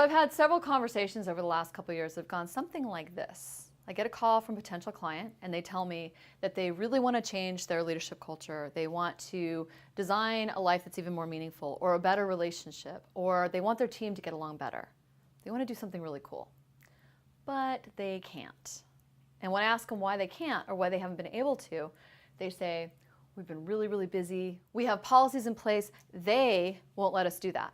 So I've had several conversations over the last couple of years that have gone something like this. I get a call from a potential client and they tell me that they really want to change their leadership culture. They want to design a life that's even more meaningful, or a better relationship, or they want their team to get along better. They want to do something really cool, but they can't. And when I ask them why they can't or why they haven't been able to, they say, we've been really, really busy. We have policies in place. They won't let us do that.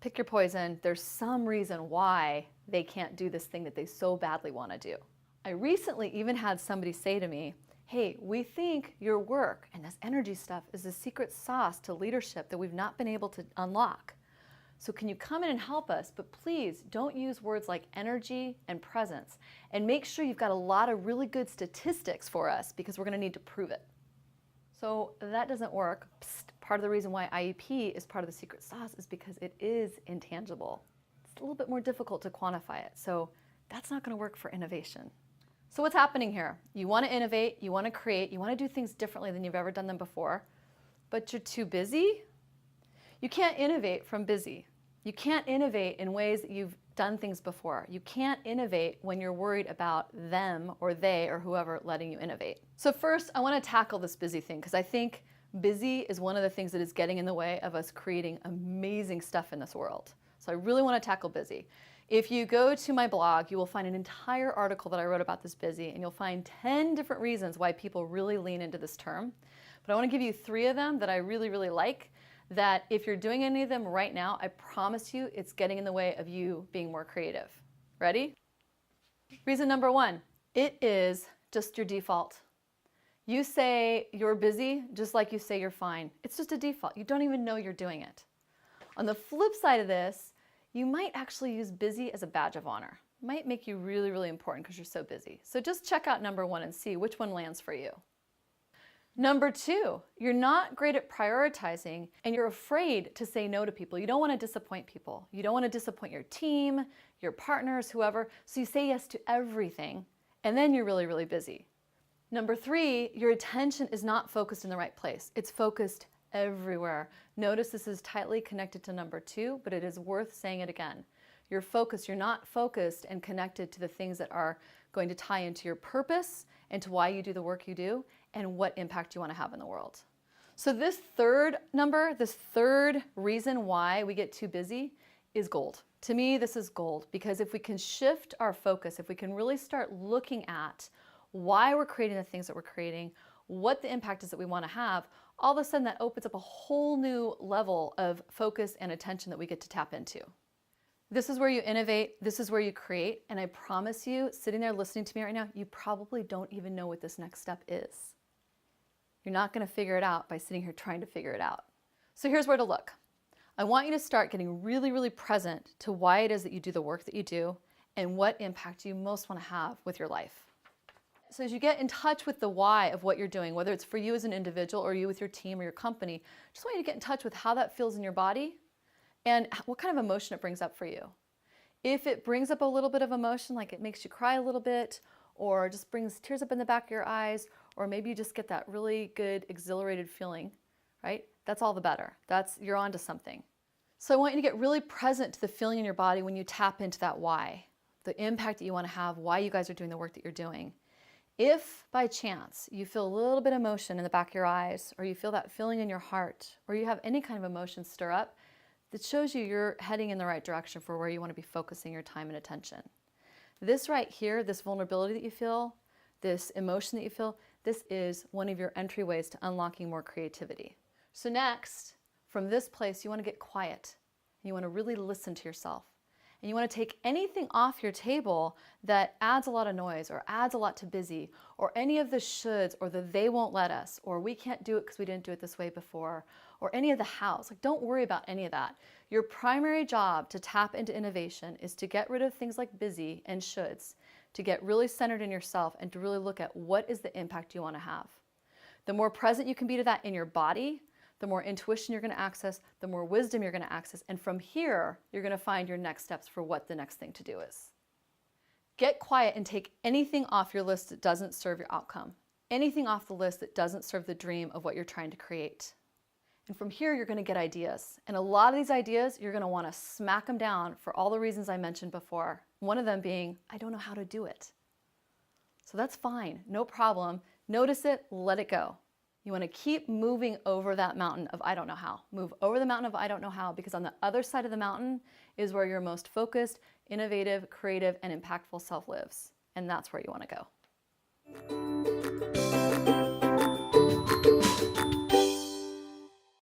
Pick your poison. There's some reason why they can't do this thing that they so badly want to do. I recently even had somebody say to me, hey, we think your work and this energy stuff is the secret sauce to leadership that we've not been able to unlock. So can you come in and help us? But please don't use words like energy and presence. And make sure you've got a lot of really good statistics for us, because we're going to need to prove it. So that doesn't work. Part of the reason why IEP is part of the secret sauce is because it is intangible. It's a little bit more difficult to quantify it. So that's not going to work for innovation. So what's happening here? You want to innovate, you want to create, you want to do things differently than you've ever done them before, but you're too busy? You can't innovate from busy. You can't innovate in ways that you've done things before. You can't innovate when you're worried about them or they or whoever letting you innovate. So first, I want to tackle this busy thing, because I think busy is one of the things that is getting in the way of us creating amazing stuff in this world. So I really want to tackle busy. If you go to my blog, you will find an entire article that I wrote about this busy, and you'll find 10 different reasons why people really lean into this term. But I want to give you 3 of them that I really, really like, that if you're doing any of them right now, I promise you it's getting in the way of you being more creative. Ready? Reason number 1, it is just your default. You say you're busy just like you say you're fine. It's just a default. You don't even know you're doing it. On the flip side of this, you might actually use busy as a badge of honor. It might make you really, really important because you're so busy. So just check out number 1 and see which one lands for you. Number 2, you're not great at prioritizing and you're afraid to say no to people. You don't want to disappoint people. You don't want to disappoint your team, your partners, whoever. So you say yes to everything, and then you're really, really busy. Number 3, your attention is not focused in the right place. It's focused everywhere. Notice this is tightly connected to number 2, but it is worth saying it again. You're focused. You're not focused and connected to the things that are going to tie into your purpose and to why you do the work you do and what impact you want to have in the world. So this third number, this third reason why we get too busy is gold. To me, this is gold, because if we can shift our focus, if we can really start looking at why we're creating the things that we're creating, what the impact is that we want to have, all of a sudden that opens up a whole new level of focus and attention that we get to tap into. This is where you innovate, this is where you create, and I promise you, sitting there listening to me right now, you probably don't even know what this next step is. You're not going to figure it out by sitting here trying to figure it out. So here's where to look. I want you to start getting really, really present to why it is that you do the work that you do and what impact you most want to have with your life. So as you get in touch with the why of what you're doing, whether it's for you as an individual or you with your team or your company, just want you to get in touch with how that feels in your body and what kind of emotion it brings up for you. If it brings up a little bit of emotion, like it makes you cry a little bit, or just brings tears up in the back of your eyes, or maybe you just get that really good exhilarated feeling, right? That's all the better. You're onto something. So I want you to get really present to the feeling in your body when you tap into that why, the impact that you want to have, why you guys are doing the work that you're doing. If by chance you feel a little bit of emotion in the back of your eyes, or you feel that feeling in your heart, or you have any kind of emotion stir up, that shows you you're heading in the right direction for where you want to be focusing your time and attention. This right here, this vulnerability that you feel, this emotion that you feel, this is one of your entryways to unlocking more creativity. So next, from this place, you want to get quiet. You want to really listen to yourself. And you want to take anything off your table that adds a lot of noise or adds a lot to busy, or any of the shoulds or the they won't let us, or we can't do it because we didn't do it this way before, or any of the hows. Like, don't worry about any of that. Your primary job to tap into innovation is to get rid of things like busy and shoulds, to get really centered in yourself and to really look at what is the impact you want to have. The more present you can be to that in your body, the more intuition you're going to access, the more wisdom you're going to access, and from here, you're going to find your next steps for what the next thing to do is. Get quiet and take anything off your list that doesn't serve your outcome, anything off the list that doesn't serve the dream of what you're trying to create. And from here, you're going to get ideas. And a lot of these ideas, you're going to want to smack them down for all the reasons I mentioned before. One of them being, I don't know how to do it. So that's fine, no problem. Notice it, let it go. You want to keep moving over that mountain of I don't know how. Move over the mountain of I don't know how, because on the other side of the mountain is where your most focused, innovative, creative, and impactful self lives. And that's where you want to go.